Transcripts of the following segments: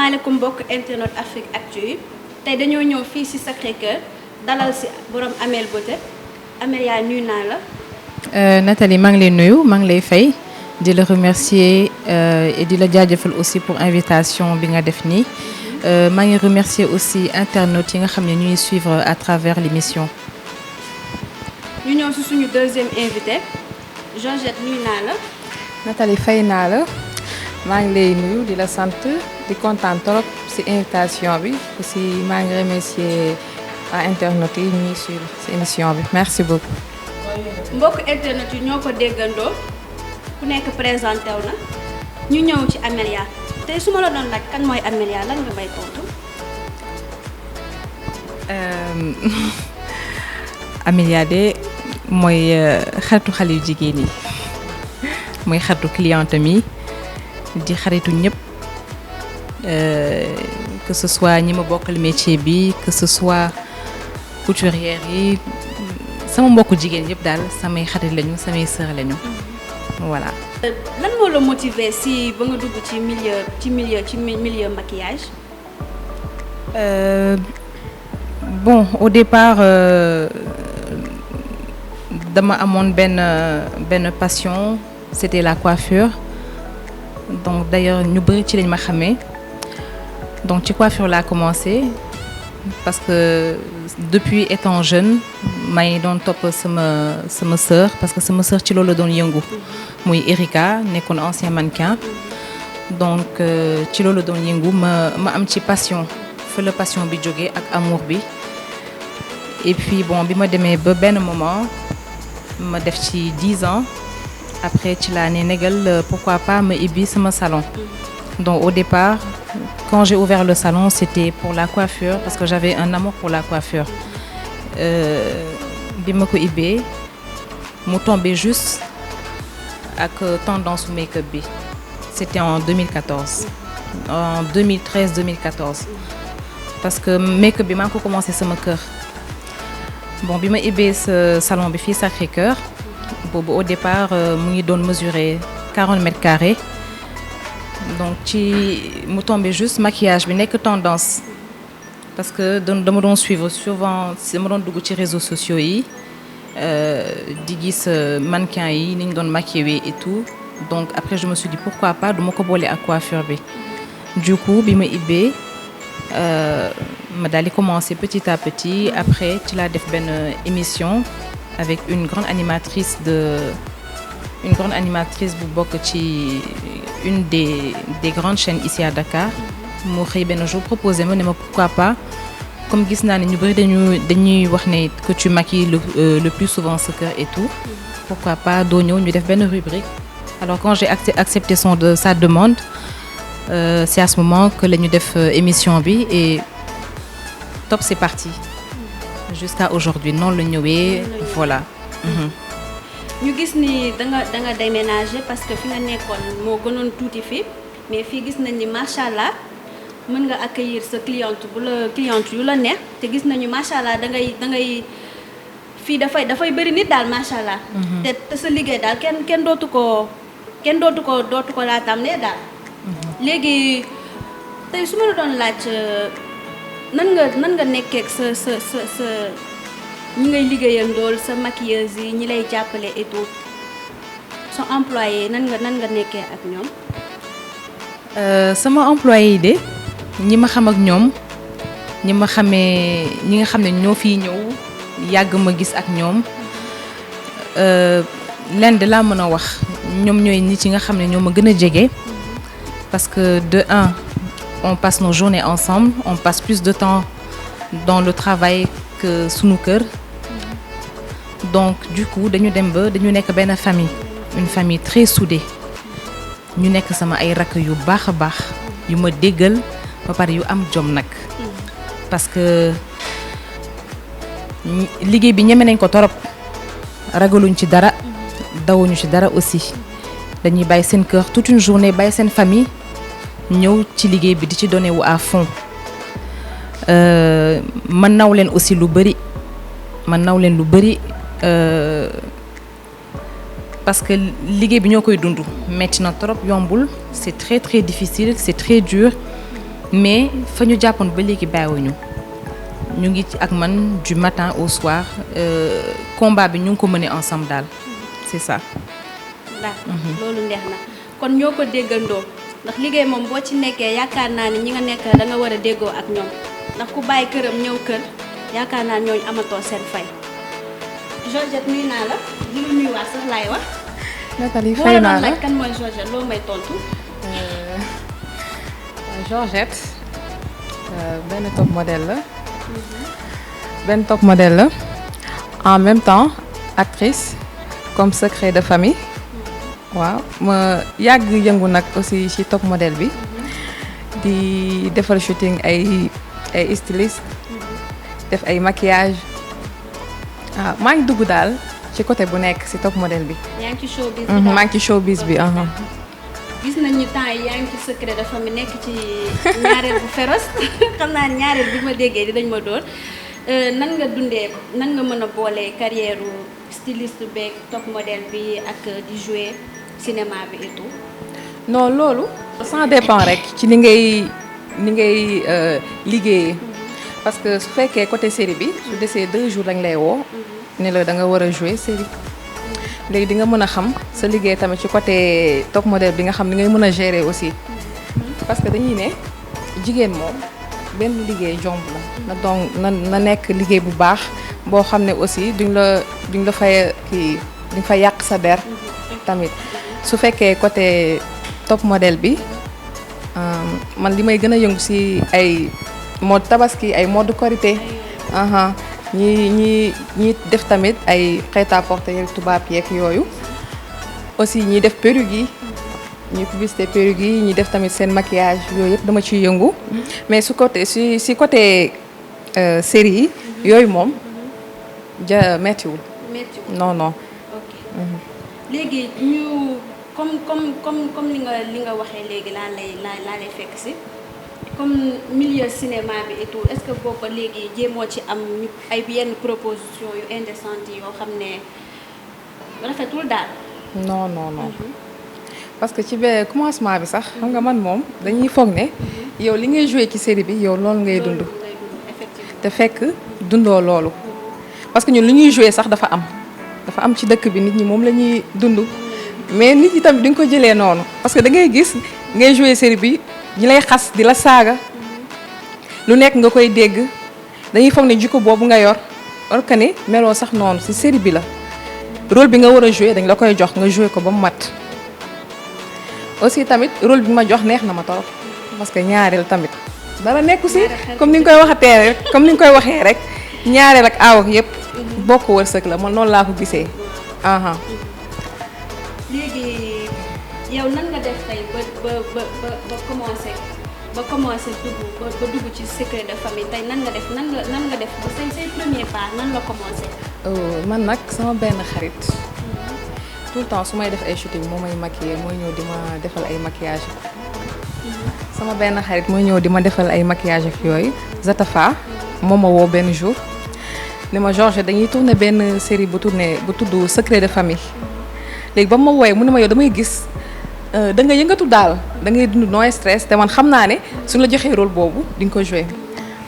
salaamaaleykum mbokk internet Afrique Actu yi tey dañoo ñëw fii ci Sacré-Cœur dalal ci borom Amel Beauté Amélia nuyu naa la. Nathalie maa ngi lay nuyu maa ngi lay fay di la remercier et di la jaajëfal aussi pour invitation bi nga def nii maa ngi remercier aussi internautes yi nga xam ne ñuy suivre à travers l'émission. ñu ñëw ci suñu deuxième invité Georgette nuyu naa la. Nathalie fay naa la maa ngi lay nuyu di la sant di kontaan trop ci invitation bi aussi maa ngi remercier à internautes yi ñuy suivre ci émission bi merci beaucoup. mbokk internet yi ñoo ko déggandoo ku nekk présenté wu na ñu ñëw ci Amélia tey su ma la doon laaj kan mooy Amélia lan nga may tontu. Amélia de mooy xaritu xale yu jigéen yi mooy xaritu cliente mi di xaritu ñëpp que ce soit ñi ma bokkal métier bi que ce soit couturière yi sama mbokku jigéen yëpp daal samay xarit lañu samay sœur lañu voilà. lan moo la motiver si ba nga dugg ci milieu maquillage. Bon au départ dama amoon benn passion c'était la coiffure donc d'ailleurs ñu bëri ci lañ ma xamee donc ci coiffure laa commencé parce que depuis étant jeune maa ngi doon topp sama sœur parce que sama sœur ci loolu la doon yëngu muy Erika nekkoon ancien mannequin donc ci loolu la doon yëngu ma am ci passion fa la passion bi jógee ak amour bi et puis bon bi ma demee ba benn moment ma def ci 10 ans après ci laa ne négal pourquoi pas ma ibbi sama salon donc au départ quand j'ai ouvert le salon c'était pour la coiffure parce que j'avais un amour pour la coiffure bi ma ko ibbee mu tombé juste ak tendance make-up bi c'était en 2014 en 2013-2014 parce que make-up bi maa ngi ko commencé sama kër bon bi ma ibbee sa salon bi fii Sacré-Cœur boobu au départ mu ngi doon mesurer 40 mètres carrés donc ci mu tombé juste maquillage bi nekk tendance parce que dama doon suivre souvent dama doon dugg ci réseaux sociaux yi di gis mannequin yi ni ñu doon maquiller et tout donc après je me suis dit pourquoi pas duma ko boole ak coiffure bi du coup bi ma ibbee ma daal di commencer petit à petit après ci laa def benn émission avec une grande animatrice bu bokk ci une des grandes chaînes ici à Dakar mu xëy benn jour proposé ma ne ma pourquoi pas comme gis naa ne ñu bëri dañuy wax ne que tu maquilles le plus souvent sa kër et tout pourquoi pas doo ñëw ñu def benn rubrique alors quand j'ai accepté sa demande c'est à ce moment que la ñu def émission bi et top c'est parti jusqu'à aujourd'hui noonu la ñëwee voilà. ñu gis ni da nga déménager parce que fi nga nekkoon moo gënoon tuuti fii mais fii gis nañ ni macha allah mën nga accueillir sa cliente yu la neex te gis nañu macha allah da ngay fii dafay bëri nit daal macha allah. te sa liggéey daal kenn dootu ko laatam ne daal. léegi tey su ma la doon laaj nan nga nekkee ak sa ñi ngay liggéeyal ndool sa maquilleuse yi ñi lay jàppale et tout sa employé nan nga nekkee ak ñoom. sama employé yi de ñi ma xam ak ñoom ñi nga xam ne ñoo fiy ñëw yàgg ma gis ak ñoom lenn de laa mën a wax ñoom ñooy nit yi nga xam ne ñoo ma gën a jege parce que de un on passe nos journées ensemble on passe plus de temps dans le travail que sunu kër donc du coup dañu nekk benn famille une famille très soudée ñu nekk sama ay rakk yu baax a baax yu ma déggal ba pare yu am jom nag parce que liggéey bi ñeme nañ ko torop ragaluñ ci dara dawuñu ci dara aussi dañuy bàyyi seen kër toute une journée bàyyi seen famille ñëw ci liggéey bi di ci donné wu à fond ma naw leen aussi lu bëri parce que liggéey bi ñoo koy dund metti na trop yombul c'est très très difficile c'est très dur mais fa ñu jàppoon ba léegi bàyyiwuñu ñu ngi ci ak man du matin au soir combat bi ñu ngi ko mëne ensemble daal c'est ça. d'accord loolu neex na kon ñoo ko déggandoo ndax liggéey moom boo ci nekkee yaakaar naa ni ñi nga nekk da nga war a déggoo ak ñoom ndax ku bàyyi këram ñëw kër yaakaar naa ñooñu amatoo seen fay. Georgette nuyu naa la li ma nuyuwaat sax laay wax. Nathalie fay naa la laaj kan mooy Georgette loo may tontu. Georgette benn top modèle la. benn top modèle la en même temps actrice comme secret de famille. waaw ma yàgg yëngu nag aussi ci top modèle bi. di defar shooting ay styliste. def ay maquillage. waaw maa ngi dugg daal ci côté bu nekk ci top modèle bi. yaa ngi ci showbiz bi maa ngi ci showbiz bi. gis nañ ni temps yi yaa ngi ci secret de famille nekk ci ñaareel bu féroce xam naa ñaareel bi ma déggee dinañ ma door nan nga dundee nan nga mën a boolee carrière styliste beeg top modèle bi ak di jouer cinéma bi et tout. non loolu ça dépend rek ci ni ngay liggéeyee. parce que su fekkee côté série bi su desee 2 jours lañ lay woo. ne la da nga war a jouer série. léegi di nga mën a xam sa liggéey tamit ci côté top modèle bi nga xam ni ngay mën a gérer aussi. parce que dañuy ne jigéen moom benn liggéey jomb la. na donc na nekk liggéey bu baax boo xam ne aussi duñ la fay kii duñ fa yàq sa der. tamit su fekkee côté top modèle bi man li may gën a yëngu ci ay mode tabaski ay mode korité. ñi def tamit ay prêt-à-porter yeeg tubaab yeeg yooyu aussi ñi def perruque yi ñi publicité perruque yi ñi def tamit seen maquillage yooyu yëpp dama ciy yëngu mais su côté si côté série yi yooyu moom mettiwul non non. ok léegi ñu comme li nga waxee léegi laa lay fekk si. comme milieu cinéma bi et tout est-ce que boobu ba léegi jéemoo ci am ay yenn proposition yu indécentes yoo xam ne rafetul daal. non. parce que ci commencement bi sax xam nga man moom dañuy foog ne yow li ngay joué ci série bi yow loolu ngay dund. te fekk dundoo loolu. parce que ñun li ñuy joué sax dafa am ci dëkk bi nit ñi moom la ñuy dund. mais nit ñi tamit duñ ko jëlee noonu. parce que da ngay gis ngay joué série bi. ñi lay xas di la saaga lu nekk nga koy dégg dañuy foog ne jikko boobu nga yor or que ne meloo sax noonu ci série bi la rôle bi nga war a jouer dañ la koy jox nga jouer ko ba mu mat aussi tamit rôle bi ma jox neex na ma torop parce que ñaareel tamit dara nekku ci comme ni nga koy waxatee rek comme ni nga koy waxee rek ñaareel ak aaw ak yépp bokk wërsëg la man noonu laa ko gisee. léegi yow nan nga def tey ba commencé dugg ci secret de famille tey nan nga def ba say premier pas nan la commencé. man nag sama benn xarit. tout le temps su may def ay shooting moo may maquiller mooy ñëw di ma defal ay maquillage. sama benn xarit mooy ñëw di ma defal ay maquillage ak yooyu. Zatafa moo ma woo benn jour ne ma Georgette dañuy tourner benn série bu tudd secret de famille. léegi ba ma wooyee mu ne ma yow damay gis. da nga yëngatu daal da ngay dund no stress te man xam naa ne suñ la joxee rôle boobu di nga ko jouer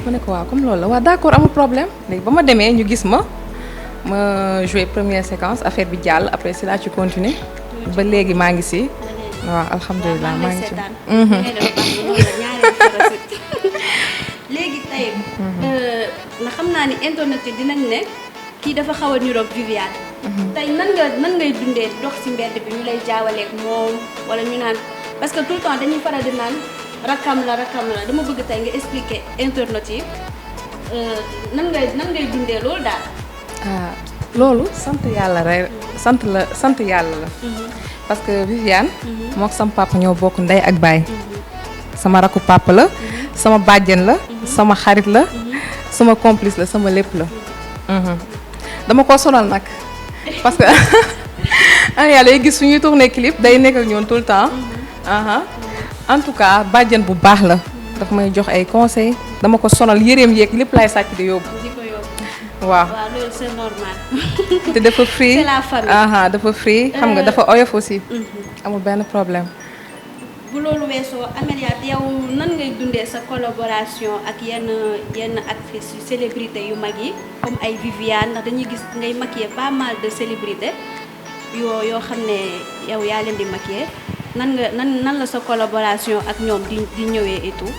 ma ne ko waaw comme loolu la waaw d'accord amul problème léegi ba ma demee ñu gis ma jouer première séquence affaire bi jàll après si laa ci continuer ba léegi maa ngi si waaw alhamdulilah maa ngi ci. léegi tey na xam naa ni internet yi dinañ ne kii dafa xaw a niroog Viviane. tey nan ngay dundee dox ci mbedd bi ñu lay jaawaleeg moom wala ñu naan parce que tout le temps dañuy faral di naan rakam la dama bëgg tey nga expliquer internet yi nan ngay dundee loolu daal. loolu sant yàlla rek sant yàlla la. parce que Viviane. mook sama papa ñoo bokk ndey ak baay. sama rakku papa la. sama bàjjen la. sama xarit la. sama complice la sama lépp la. dama ko sonal nag. parce que yàlla day gis suñuy tourner clip day nekk ak ñoom tout le temps. en tout cas bàjjen bu baax la. daf may jox ay conseils dama ko sonal yéreem yeeg lépp laay sàcc di yóbbu. waaw loolu c'est normal. te dafa free c'est la famille. dafa free xam nga dafa oyof aussi. amul benn problème. bu loolu weesoo Amélia yow nan ngay dundee sa collaboration ak yenn actrices yu célébrité yu mag yi comme ay Viviane ndax dañuy gis ngay maquiller pas mal de célébrités yoo xam ne yow yaa leen di maquiller nan la sa collaboration ak ñoom di ñëwee et tout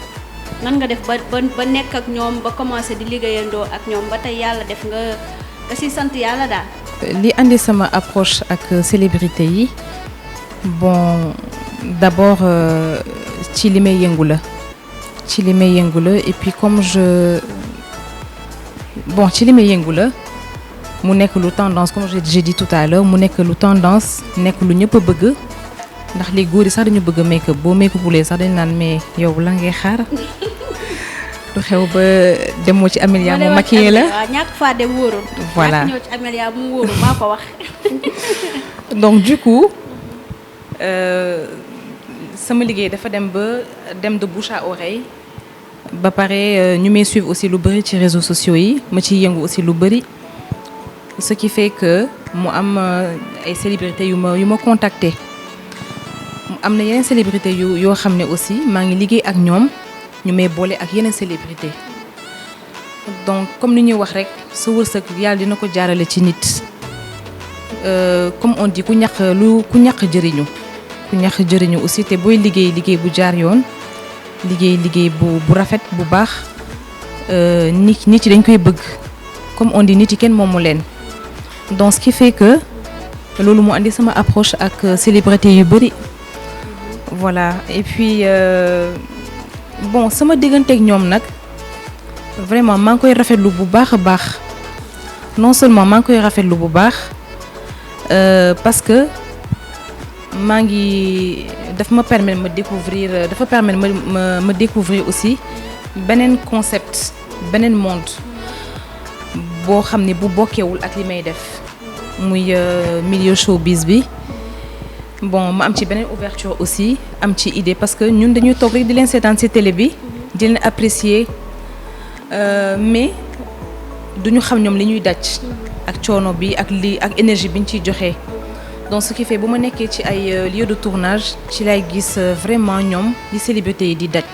nan nga def ba nekk ak ñoom ba commencé di liggéeyandoo ak ñoom ba tey yàlla def nga si sant yàlla daal. li andi sama approche ak célébrité yi bon d'abord ci li may yëngu la et puis comme ci li may yëngu la mu nekk lu tendance comme j'ai dit tout à l'heure mu nekk lu tendance nekk lu ñëpp a bëgg ndax les góor yi sax dañu bëgg make-up boo make-upulee sax dañu naan mais yow la ngay xaar du xew ba demoo ci Amélia mu maquillé la. waaw ñàkk faa dem wóorul. voilà ñàkk ñëw ci Amélia mu wóorul maa ko wax. donc du coup sama liggéey dafa dem de bouche à oreille ba pare ñu may suivre aussi lu bëri ci réseaux sociaux yi ma ciy yëngu aussi lu bëri ce qui fait que mu am ay célébrités yu ma contacté am na yeneen célébrités yoo xam ne aussi maa ngi liggéey ak ñoom ñu may boole ak yeneen célébrité donc comme ni ñuy wax rek sa wërsëg yàlla dina ko jaarale ci nit comme on dit ku ñaq jëriñu aussi te booy liggéey bu jaar yoon liggéey bu rafet bu baax nit yi dañ koy bëgg comme on dit nit yi kenn moomu leen donc ce qui fait que loolu mu andi sama approche ak célébrité yu bëri voilà et puis bon sama digganteeg ñoom nag vraiment maa ngi koy rafetlu bu baax a baax non seulement maa ngi koy rafetlu bu baax parce que maa ngi daf ma permettre ma découvrir aussi beneen concept beneen monde boo xam ne bu bokkewul ak li may def muy milieu showbiz bi bon ma am ci beneen ouverture aussi am ci idée parce que ñun dañuy toog rek di leen seetaan ci télé bi di leen apprécier mais duñu xam ñoom li ñuy daj ak coono bi ak énergie bi ñu ciy joxe donc ce qui fait bu ma nekkee ci ay lieu de tournage ci lay gis vraiment ñoom li célébrités yi di daj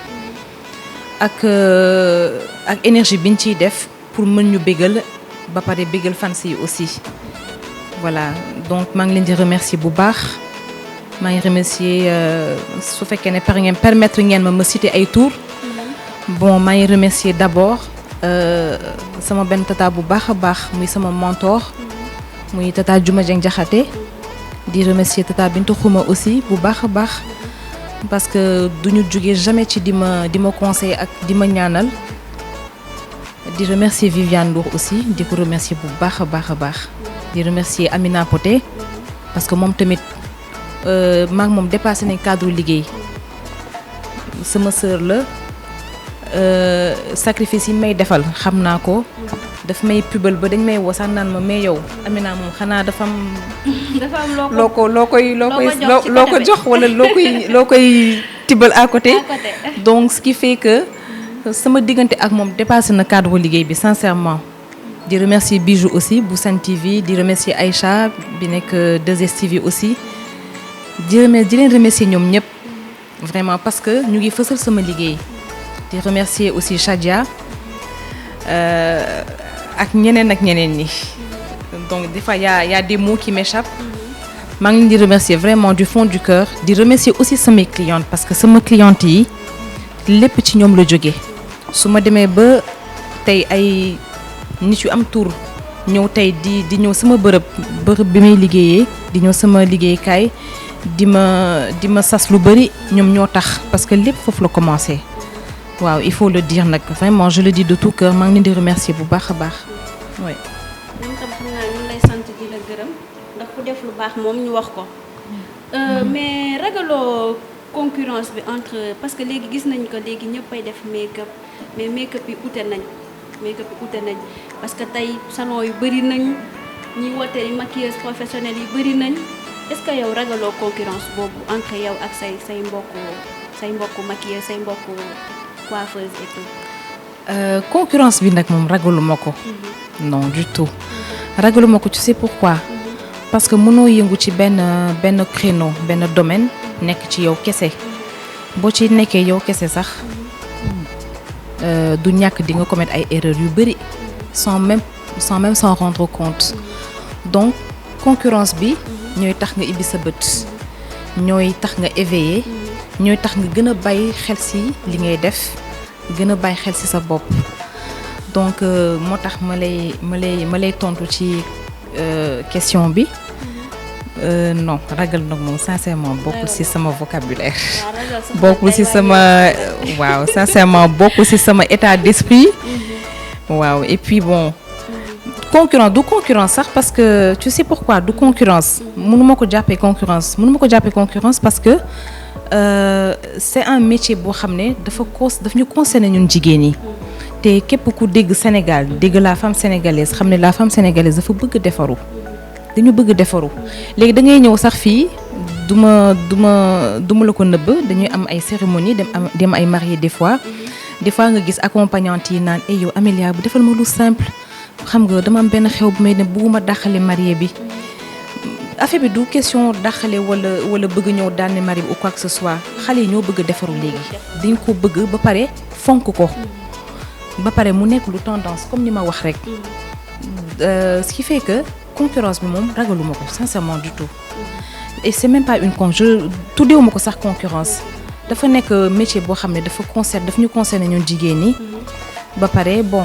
ak énergie bi ñu ciy def pour mën ñu bégal ba pare bégal fans yi aussi voilà donc maa ngi leen di remercier bu baax maa ngi remercier su fekkee ne permettre ngeen ma citer ay tours bon maa ngi remercier d'abord sama benn tata bu baax a baax muy sama mentor muy tata Juma Dieng Jaxate di remercier tata Bintou Xuma aussi bu baax a baax parce que duñu jóge jamais ci di ma conseiller ak di ma ñaanal di remercier Viviane Ndour aussi di ko remercier bu baax a baax di remercier Amina Poté parce que moom tamit maa ngi moom dépassé nañ cadre liggéey sama sœur la sacrifice yi may defal xam naa ko daf may pubal ba dañ may woo sax naan ma mais yow Amina moom xanaa dafa am loo ko jox wala loo koy tibbal à côté donc ce qui fait que sama diggante ak moom dépassé na cadre liggéey bi sincèrement di remercier Bijou aussi bu Sen TV di remercier Aïcha bi nekk 2STV aussi di leen remercier ñoom ñëpp vraiment parce que ñu ngi fësal sama liggéey di remercier aussi Chadia ak ñeneen ñi donc des fois y a des mots qui m'échappent maa ngi leen di remercier vraiment du fond du cœur di remercier aussi samay clientes parce que sama clientes yi lépp ci ñoom la jóge su ma demee ba tey ay nit yu am tur ñëw tey di ñëw sama bërëb bi may liggéeyee di ñëw sama liggéeykaay di ma sas lu bëri ñoom ñoo tax parce que lépp foofu la commencé waaw il faut le dire nag vraiment je le dis de tout cœur maa ngi leen di remercier bu baax a baax oui. ñun tam xam naa ñu lay sant di la gërëm ndax ku def lu baax moom ñu wax ko. mais ragaloo concurrence bi entre parce que léegi gis nañ ko léegi ñëppay def make-up mais make-up yi ute nañ parce que tey salon yu bëri nañ ñi woote maquilleuse professionnelle yi bëri nañ est-ce que yow ragaloo concurrence boobu entre yow ak say mbokku maquilleuse say mbokku coiffeuse et tout. concurrence bi nag moom ragaluma ko. non du tout ragaluma ko tu sais pourquoi. parce que mënoo yëngu ci benn créneau benn domaine nekk ci yow kese boo ci nekkee yow kese sax du ñàkk di nga commettre ay erreurs yu bari sans même s'en rendre compte donc concurrence bi ñooy tax nga ibbi sa bët ñooy tax nga éveiller ñooy tax nga gën a bàyyi xel ci li ngay def gën a bàyyi xel ci sa bopp donc moo tax ma lay tontu ci question bi non ragal nag moom sincèrement bokkul ci sama vocabulaire bokkul ci sama waaw sincèrement bokkul ci sama état d'esprit waaw et puis bon concurrence sax parce que tu sais pourquoi du concurrence mënuma ko jàppee concurrence parce que c'est un métier boo xam ne daf ñu concerné ñun jigéen ñi te képp ku dégg Sénégal dégg la femme sénégalaise xam ne la femme sénégalaise dafa bëgg defaru dañu bëgg defaru léegi da ngay ñëw sax fii duma la ko nëbb dañuy am ay cérémonie dem ay mariés des fois nga gis accompagnante yi naan yow Amélia bu defal ma lu simple xam nga dama am benn xew bu may ne bëgguma dàqale marié bi affaire bi du question dàqale wala bëgg ñëw daane marié bi ou quoi que ce soit xale yi ñoo bëgg defaru léegi dañ ko bëgg ba pare fonk ko ba pare mu nekk lu tendance comme ni ma wax rek ce qui fait que concurrence bi moom ragaluma ko sincèrement du tout et c'est même pas une tuddeewuma ko sax concurrence dafa nekk métier boo xam ne daf ñu concerné ñun jigéen ñi ba pare bon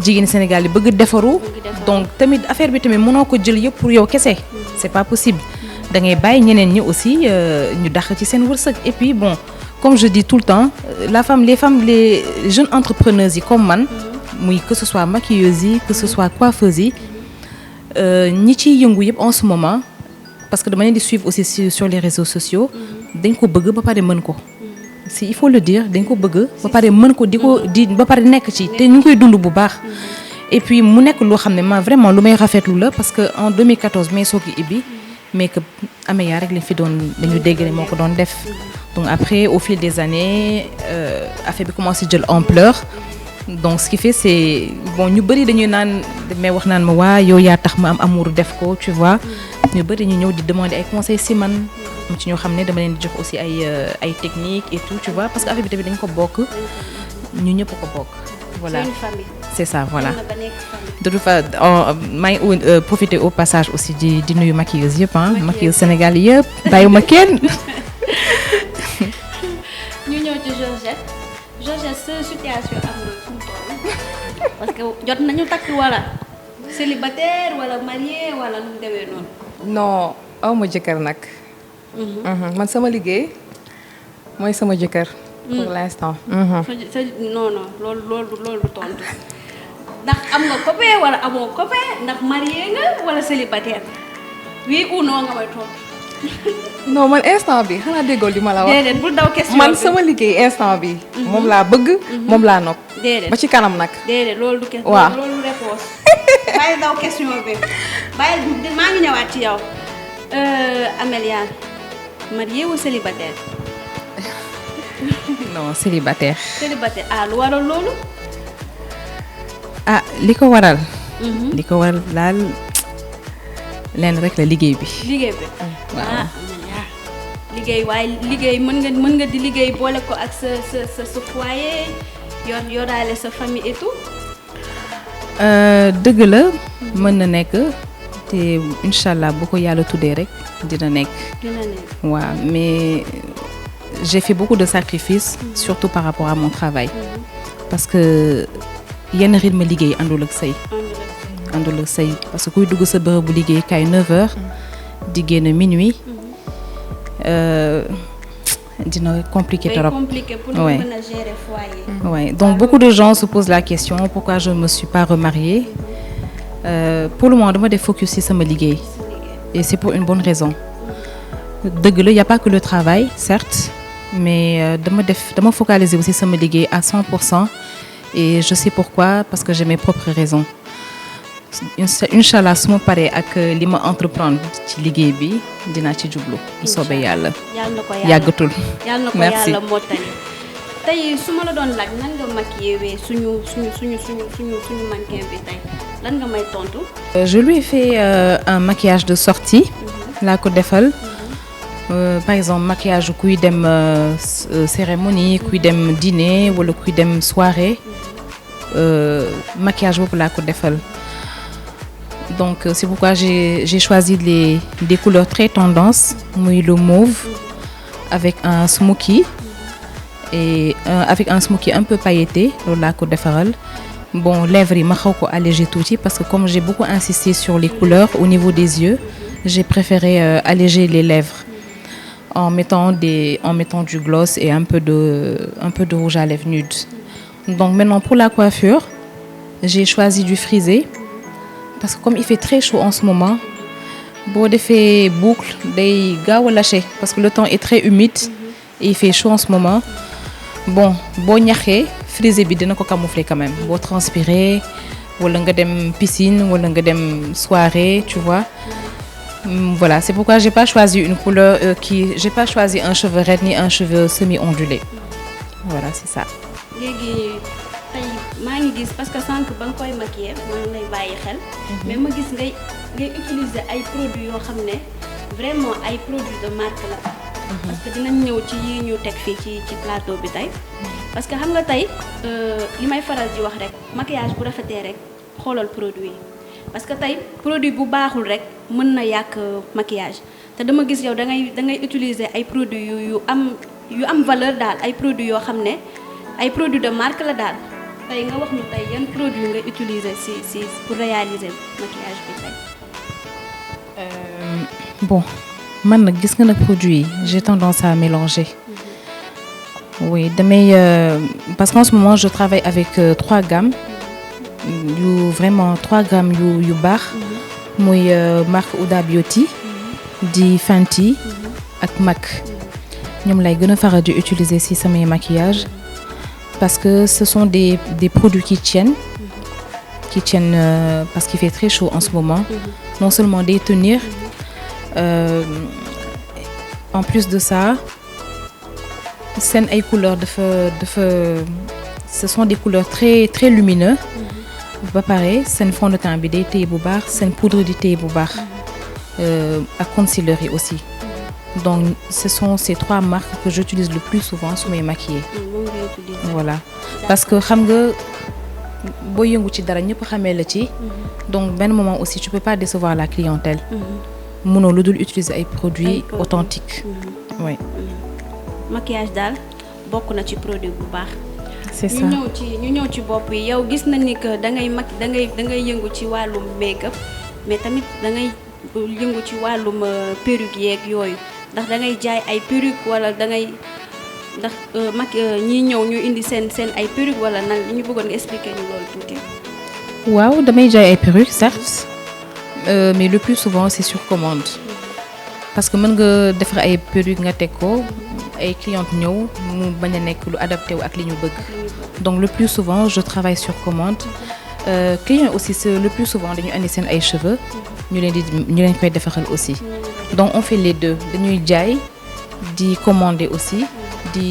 jigéen Sénégal yi bëgg defaru donc tamit affaire bi tamit mënoo ko jël yëpp pour yow kese c'est pas possible da ngay bàyyi ñeneen ñi aussi ñu dàq ci seen wërsëg et puis bon comme je dis tout le temps les jeunes entrepreneuses yi comme man muy que ce soit maquilleuses yi que ce soit coiffeuses yi ñi ciy yëngu yëpp en ce moment parce que dama leen di suivre aussi sur les réseaux sociaux dañ ko bëgg ba pare mën ko il faut le dire dañ ko bëgg ba pare mën ko di ba pare nekk ci te ñu ngi koy dund bu baax et puis mu nekk loo xam ne ma vraiment lu may rafetlu la parce que en 2014 may soog a ibbi mais que Amélia rek lañ fi doon dañu dégg ne moo ko doon def donc après au fil des années affaire bi commencé jël ampleur donc ce qui fait c'est bon ñu bëri dañuy naan mais wax naan ma waa yow yaa tax ma am amour def ko tu vois ñu bëri ñu ñëw di demander ay conseils si man am ci ñoo xam ne dama leen di jox aussi ay techniques et tout tu vois parce que affaire bi tamit dañ ko bokk ñu ñëpp ko bokk voilà c'est une famille. C'est ça voilà de toute façon maa ngi profiter au passage aussi di nuyu maquilleuse yëpp ah maquilleuse Sénégal yëpp bàyyiwuma kenn. ñu ñëw ci Georgette sa situation amoureuse fu mu toll parce que jot nañu takk wala célibataire wala marié wala nu mu demee noonu. non awma jëkkër nag. man sama liggéey mooy sama jëkkër. pour l'instant. non loolu du tontu ndax am nga copain wala amoo copain ndax marié nga wala célibataire oui ou non nga may tontu. non man instant bi xanaa déggoo li ma la wax. déedéet bul daw question man sama liggéey instant bi moom laa bëgg. moom laa nopp. déedéet ba ci kanam nag. déedéet loolu du question. waaw loolu réponse bàyyi daw question bi bàyyi maa ngi ñëwaat ci yow Amélia mariée ou célibataire. non célibataire. célibataire lu waral loolu. li ko waral. li ko waral daal leen rek la liggéey bi. liggéey bi. waaw liggéey waaye liggéey mën nga di liggéey boole ko ak sa foyer yoraale sa famille et tout. dëgg la mën na nekk te incha allah bu ko yàlla tuddee rek dina nekk. waaw mais j'ai fait beaucoup de sacrifices surtout par rapport à mon travail parce que yenn rythme liggéey àndul ak sëy parce que kuy dugg sa bërëb bu liggéey kay 9h di génn minuit dina compliqué trop. compliqué pour mën a gérer foyer. Ouais. Donc beaucoup de gens se posent la question pourquoi je ne me suis pas remariée. Pour le moment dama def focus ci sama liggéey et c'est pour une bonne raison. dëgg la y a pas que le travail certes mais dama focaliser aussi sama liggéey à 100% et je sais pourquoi parce que j'ai mes propres raisons. Inch'Allah su ma paree ak li ma entreprendre ci liggéey bi dinaa ci jublu. bu soobee yàlla. yàlla na ko yàlla yàggatul. yàlla na ko yàlla mottali. tey su ma la doon laaj nan nga maquillé wee suñu mannequin bi tey lan nga may tontu. Je lui ai fait un maquillage de sortie. laa ko defal par exemple maquillage kuy dem cérémonie kuy dem dîner wala kuy dem soirée maquillage boobu laa ko defal. Donc c'est pourquoi j'ai choisi des couleurs très tendance muy le mauve avec un smoky et avec un smoky un peu pailleté loolu laa ko defaral. Bon lèvres yi ma xaw ko alléger tuuti parce que comme j'ai beaucoup insisté sur les couleurs au niveau des yeux j'ai préféré alléger les lèvres en mettant du gloss et un peu de rouge à lèvres nude. Donc maintenant pour la coiffure j'ai choisi du frisé parce que comme il fait très chaud en ce moment boo defee boucle day gaaw a lâcher parce que le temps est très humide et il fait chaud en ce moment. Bon boo ñaxee frisé bi dina ko camoufler quand même boo transpirer wala nga dem piscine wala nga dem soirée tu vois. Voilà c'est pourquoi j'ai pas choisi une couleur j'ai pas choisi un cheveu raide ni un cheveu semi ondulé. Voilà c'est ça. léegi tey maa ngi gis parce que sànq ba nga koy maquiller maa ngi lay bàyyi xel. mais ma gis ngay utiliser ay produits yoo xam ne vraiment ay produits de marque la. parce que dinañ ñëw ci yi ñu teg fii ci plateau bi tey. parce que xam nga tey li may faral di wax rek maquillage bu rafetee rek xoolal produit yi parce que tey produit bu baaxul rek mën na yàq maquillage te dama gis yow da ngay utiliser ay produits yu am valeur daal ay produits yoo xam ne ay produits de marque la daal tey nga wax ñu tey yan produits nga utiliser si pour réaliser maquillage bi tey. Bon man nag gis nga nag produits yi j'ai tendance à mélanger. Oui parce qu'en ce moment je travaille avec 3 gammes trois gammes yu baax muy marque Huda Beauty di Fenty ak MAC ñoom lay gën a faral di utiliser ci samay maquillage parce que ce sont des produits qui tiennent parce qu'il fait très chaud en ce moment non seulement day tenir en plus de ça seen ay couleurs ce sont des couleurs très très lumineux ba pare seen fond de teint bi day téye bu baax seen poudre di téye bu baax ak concealer yi aussi donc ce sont ces 3 marques que j'utilise le plus souvent su may maquiller. Voilà parce que xam nga boo yëngu ci dara ñëpp xamee la ci donc benn moment aussi tu peux pas décevoir la clientèle mënoo lu dul utiliser ay produits authentiques. Oui. maquillage daal bokk na ci produit bu baax. c'est ça ñu ñëw ci bopp yi yow gis nañ ni que da ngay yëngu ci wàllum make-up mais tamit da ngay yëngu ci wàllum perruque yeeg yooyu ndax da ngay jaay ay perruque wala da ngay ndax ñii ñëw ñu indi seen ay perruque wala nan ñu bëggoon nga expliquer ñu loolu tuuti. waaw damay jaay ay perruque certes mais le plus souvent c'est sur commande parce que mën nga defar ay perruque nga teg ko ay clientes ñëw mu bañ a nekk lu adapté wu ak li ñu bëgg donc le plus souvent je travaille sur commande clients aussi le plus souvent dañu andi seen ay cheveux ñu leen koy defaral aussi donc on fait les deux dañuy jaay di commander aussi di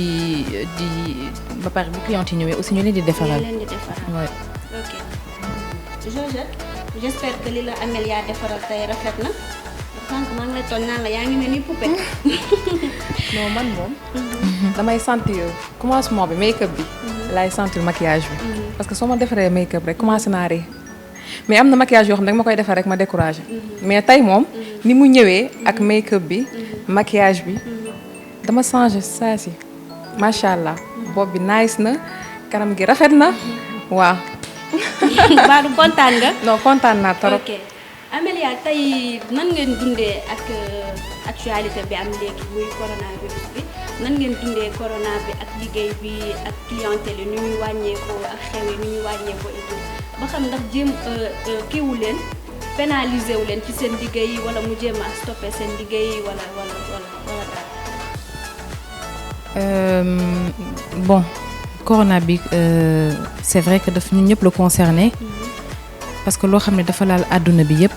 ba pare bu clientes yi ñëwee aussi ñu leen di defaral. Ouais. Ok Georgette j'espère que li la Amélia defaral tey rafet na sànq maa ngi lay toog naan la yaa ngi mel ni poupée. non man moom damay sentir commencement bi make-up bi laay sentir maquillage bi parce que soo ma defaree make-up rek commencé naa ree mais am na maquillage yoo xam ne danga ma koy defar rek ma découragé mais tey moom ni mu ñëwee ak make-up bi maquillage bi dama changé saa si macha allah bopp bi nice na kanam gi rafet na waaw. Baadu kontaan nga. non kontaan naa trop. ok Amélia tey nan ngeen dundee ak actualité bi am léegi muy coronavirus bi nan ngeen dundee corona bi ak liggéey bi ak clientèle yi nu ñuy wàññeekoo ak xew yi nu ñuy wàññeekoo et tout ba xam ndax jéem kiiwu leen pénaliser wu leen ci seen liggéey wala mu jéem a stopper seen liggéey wala daal. Bon corona bi c'est vrai que daf ñun ñëpp la concerné parce que loo xam ne dafa laal àdduna bi yëpp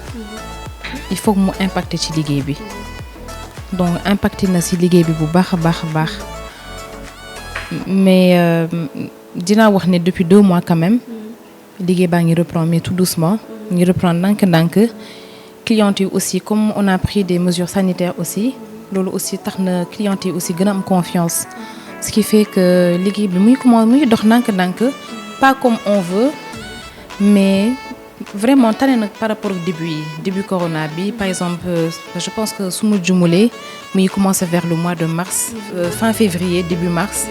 il faut que mu impacter ci liggéey bi donc impacté na ci liggéey bi bu baax a baax mais dinaa wax ne depuis 2 mois quand même liggéey baa ngi reprendre mais tout doucement ngi reprendre ndànk-ndànk clients yi aussi comme on a pris des mesures sanitaires aussi loolu aussi tax na cliente yi aussi gën a am confiance ce qui fait que liggéey bi muy dox ndànk-ndànk pas comme on veut mais vraiment tane nag par rapport ak début corona bi par exemple je pense que su ma jumulee muy commencé vers le mois de mars fin février début mars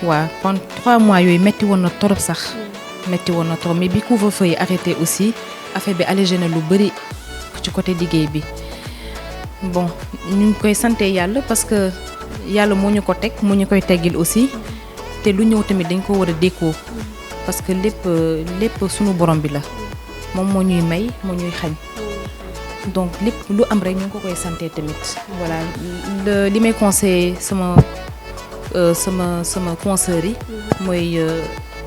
waaw pendant 3 mois yooyu metti woon na torop sax metti woon na torop mais bi couvre-feu yi arrêté aussi affaire bi allégé na lu bari ci côté liggéey bi bon ñu ngi koy sante yàlla parce que yàlla moo ñu ko teg moo ñu koy teggil aussi te lu ñëw tamit dañ ko war a dékkoo parce que lépp sunu borom bi la moom moo ñuy may moo ñuy xañ donc lépp lu am rek ñu ngi ko koy sante tamit voilà li may conseillé sama consoeurs yi mooy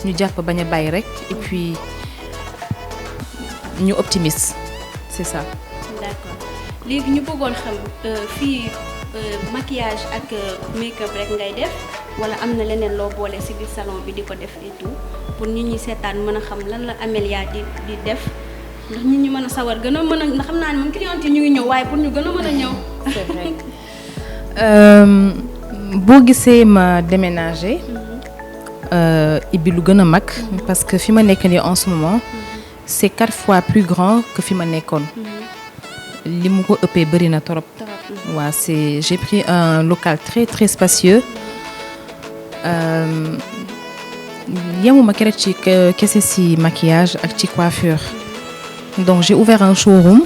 ñu jàpp bañ a bàyyi rek et puis ñu optimiste c'est ça. D'accord léegi ñu bëggoon xam fii maquillage ak make-up rek ngay def wala am na leneen loo boole ci biir salon bi di ko def et tout pour nit ñi seetaan mën a xam lan la Amélia di def ndax nit ñi mën a sawar gën a mën a ndax xam naa ne moom client yi ñu ngi ñëw waaye pour ñu gën a mën a ñëw. C'est vrai. Boo gisee ma déménager ibbi lu gën a mag parce que fi ma nekk nii en ce moment c'est 4 fois plus grand que fi ma nekkoon li mu ko ëppee bëri na trop waaw j'ai pris un local très très spacieux yemuma keroog ci kese ci maquillage ak ci coiffure donc j'ai ouvert un showroom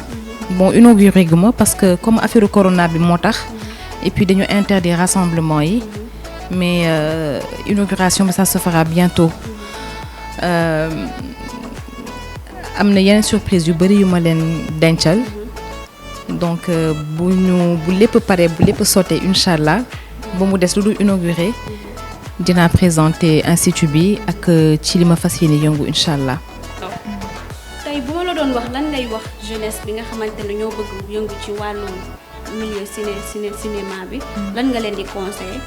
bon inauguré gu ma parce que comme affaire corona bi moo tax et puis dañu interdire rassemblement yi mais inauguration bi ça se fera bientôt am na yeneen surprise yu bari yu ma leen dencal donc bu lépp pare bu lépp sottee incha allah ba mu des lu dul inauguré dinaa présenter institut bi ak ci li ma fas yéene yëngu incha allah. tey bu ma la doon wax lan ngay wax jeunesse bi nga xamante ne ñoo bëgg yëngu ci wàllu milieu cinéma bi. lan nga leen di conseiller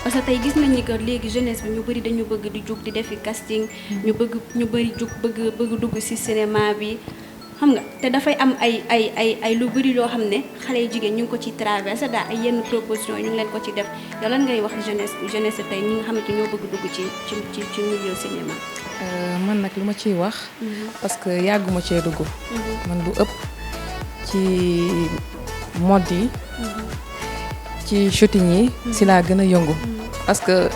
parce que tey gis nañ ni que léegi jeunesse bi ñu bëri dañu bëgg di jug di defi casting. ñu bëri jug bëgg dugg ci cinéma bi. xam nga te dafay am ay lu bëri loo xam ne xale yu jigéen ñu ngi ko ci traversé daal ay yenn proposition ñu ngi leen ko ci def yow lan ngay wax jeunesse tey ñi nga xamante ñoo bëgg dugg ci milieu cinéma. man nag lu ma ciy wax. parce que yàgguma cee dugg. man lu ëpp ci mode yi. ci shooting yi. si laa gën a yëngu. parce que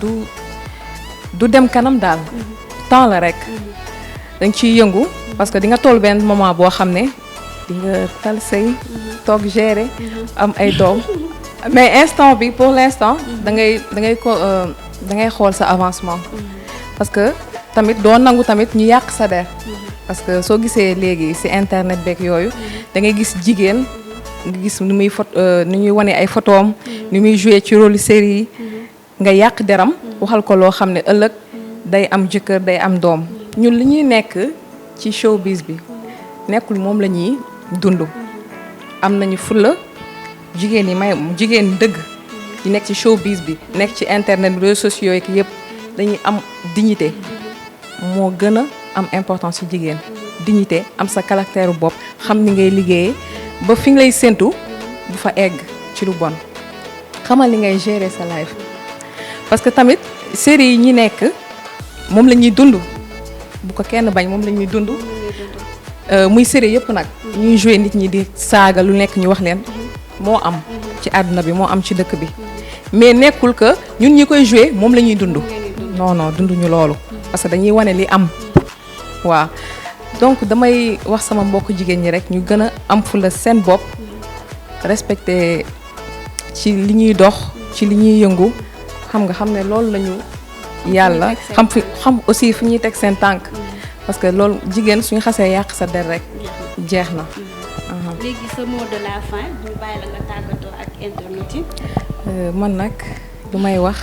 du dem kanam daal. temps la rek. dañ ciy yëngu. parce que di nga toll benn moment boo xam ne di nga tal sëy toog gérer am ay doom mais instant bi pour l'instant da ngay xool sa avancement parce que tamit doo nangu tamit ñu yàq sa der parce que soo gisee léegi ci internet beeg yooyu da ngay gis jigéen nga gis ni ñuy wane ay photoom ni muy jouer ci rôle série yi nga yàq deram waxal ko loo xam ne ëllëg day am jëkkër day am doom ñun li ñuy nekk ci showbiz bi nekkul moom la ñuy dund am nañu fulla jigéen dëgg yi nekk ci showbiz bi nekk ci internet bi réseaux sociaux yi yëpp dañuy am dignité moo gën a am importance ci jigéen dignité am sa caractère bopp xam ni ngay liggéeyee ba fi nga lay séntu bu fa egg ci lu bon xamal li ngay gérer sa life parce que tamit série yi ñi nekk moom la ñuy dund bu ko kenn bañ moom la ñuy dund muy série yëpp nag ñuy jouer nit ñi di saaga lu nekk ñu wax leen moo am ci àdduna bi moo am ci dëkk bi mais nekkul que ñun ñi koy jouer moom la ñuy dund non dunduñu loolu parce que dañuy wane li am waaw donc damay wax sama mbokk jigéen ñi rek ñu gën a am fulla seen bopp respecter ci li ñuy dox ci li ñuy yëngu xam ne loolu lañu yàlla xam aussi fi ñuy teg seen tànk parce que loolu jigéen suñu xasee yàq sa der rek jeex na. léegi sa mot de la fin ñu bàyyi la nga tàggatoo ak internet yi. man nag lu may wax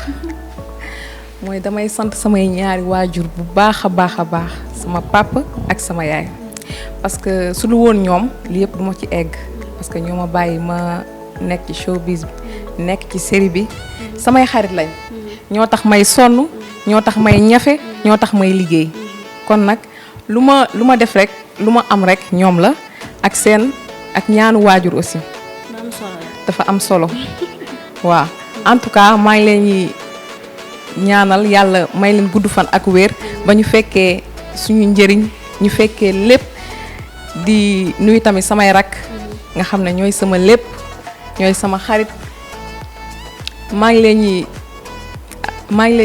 mooy damay sant samay ñaari waajur bu baax a baax sama papa ak sama yaay parce que su lu woon ñoom li yëpp duma ci egg parce que ñoo ma bàyyi ma nekk ci showbiz bi nekk ci série bi samay xarit lañ ñoo tax may sonn. ñoo tax may ñafe ñoo tax may liggéey kon nag lu ma def rek lu ma am rek ñoom la ak ñaanu waajur aussi. dafa am solo waaw en tout cas maa ngi leen ñi ñaanal yàlla may leen gudd fan ak wér ba ñu fekkee suñu njëriñ ñu fekkee lépp di nuyu tamit samay rak nga xam ne ñooy sama lépp ñooy sama xarit maa ngi leen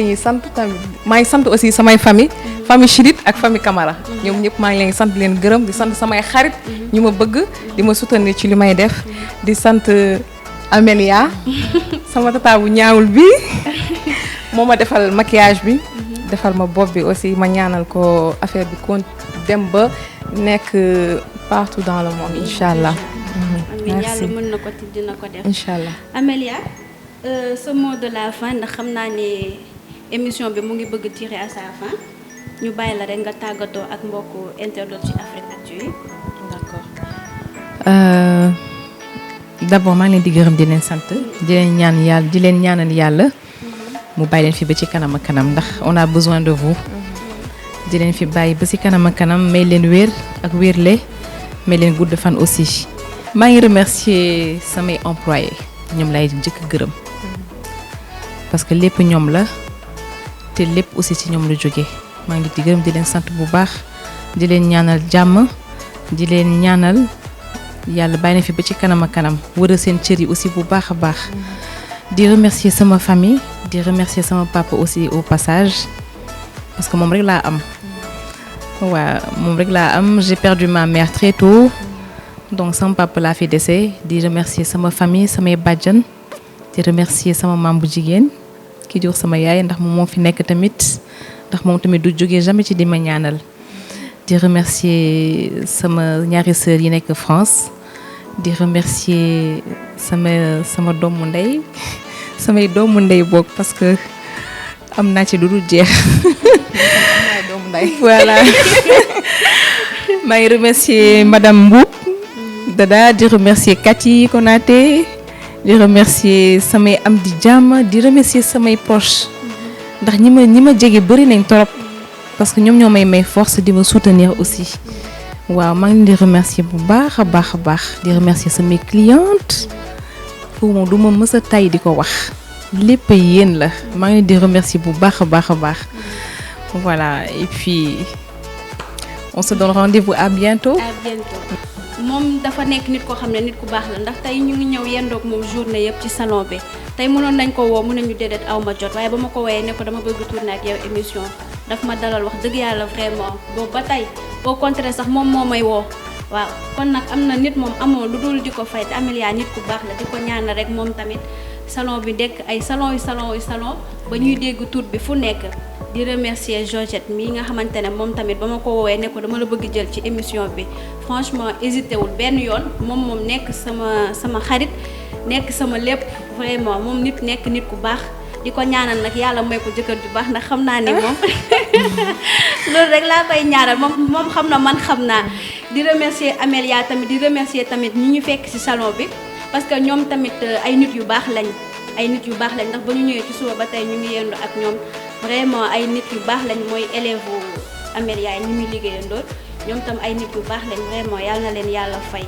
ñi sant tamit maa ngi sant aussi samay famille Chidid ak famille Camara ñoom ñëpp maa ngi leen sant leen gërëm di sant samay xarit ñu ma bëgg di ma soutenir ci li may def di sant Amélia sama tata bu ñaawul bi moo ma defal maquillage bi defal ma bopp bi aussi ma ñaanal ko affaire bi kon dem ba nekk partout dans le monde incha allah. amiin yàlla mën na ko te dina ko def. incha allah Amélia ce mot de la fin ndax xam naa ne émission bi mu ngi bëgg tirer à sa fin ñu bàyyi la rek nga tàggatoo ak mbokku internautes ci Africactu yi. d'accord d'abord maa ngi leen di gërëm di leen sant di leen ñaanal yàlla mu bàyyi leen fi ba ci kanam ak kanam ndax on a besoin de vous. di leen fi bàyyi ba ci kanam ak kanam may leen wér ak wérle may leen gudd fan aussi. maa ngi remercier samay employés ñoom lay jëkk gërëm parce que lépp ñoom la te lépp aussi ci ñoom la jógee maa ngi di gërëm di leen sant bu baax di leen ñaanal jàmm di leen ñaanal yàlla bàyyi na fi ba ci kanam ak kanam wëral seen cër yi aussi bu baax a baax. di remercier sama famille di remercier sama papa aussi au passage parce que moom rek laa am. waaw moom rek laa am j'ai perdu ma mère très tôt donc sama papa laa fi dese di remercier sama famille samay bàjjan di remercier sama maam bu jigéen ki jur sama yaay ndax moom moo fi nekk tamit ndax moom tamit du jógee jamais ci di ma ñaanal di remercier sama ñaari sœurs yi nekk France di remercier sama doomu ndey samay doomu ndey boog parce que am naa ci lu dul jeex. voilà maa ngi remercier madame Mboup Dada di remercier Cathy Konaté di remercier samay am di jàmm di remercier samay proches ndax ñi ma jege bëri nañ trop parce que ñoom ñoo may force di ma soutenir aussi waaw maa ngi leen di remercier bu baax a baax a baax di remercier samay clientes pour moom du ma mës a tay di ko wax lépp yéen la maa ngi leen di remercier bu baax a baax a baax. Voilà, et puis on se donne rendez-vous à bientôt. À bientôt. moom dafa nekk nit koo xam ne nit ku baax la ndax tey ñu ngi ñëw yendoog moom journée yëpp ci salon bi tey mënoon nañ ko woo mu ne ñu déedéet aw ma jot waaye ba ma ko woowee ne ko dama bëgg tourner ak yow émission daf ma dalal wax dëgg yàlla vraiment boobu ba tey au contraire sax moom moo may woo waaw kon nag am na nit moom amoo lu dul di ko fay te Amélia nit ku baax la di ko ñaanal rek moom tamit salon bi dekk ay salon ba ñuy dégg tur bi fu nekk. di remercier Georgette mii nga xamante ne moom tamit ba ma ko woowee ne ko dama la bëgg jël ci émission bi franchement hésité wul benn yoon moom nekk sama xarit nekk sama lépp vraiment moom nekk nit ku baax di ko ñaanal nag yàlla may ko jëkkër ju baax ndax xam naa ne moom loolu rek laa koy ñaanal moom xam na man xam naa di remercier Amélia tamit di remercier tamit ñi ñu fekk ci salon bi parce que ñoom tamit ay nit yu baax lañ ndax ba ñu ñëwee ci suba ba tey ñu ngi yendu ak ñoom vraiment ay nit yu baax lañ mooy élève Amélia yi ñi muy liggéeyandoor ñoom tam ay nit yu baax lañ vraiment yàlla na leen yàlla fay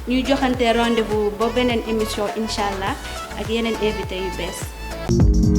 ñuy joxante rendez-vous ba beneen émission incha allah ak yeneen invité yu bees.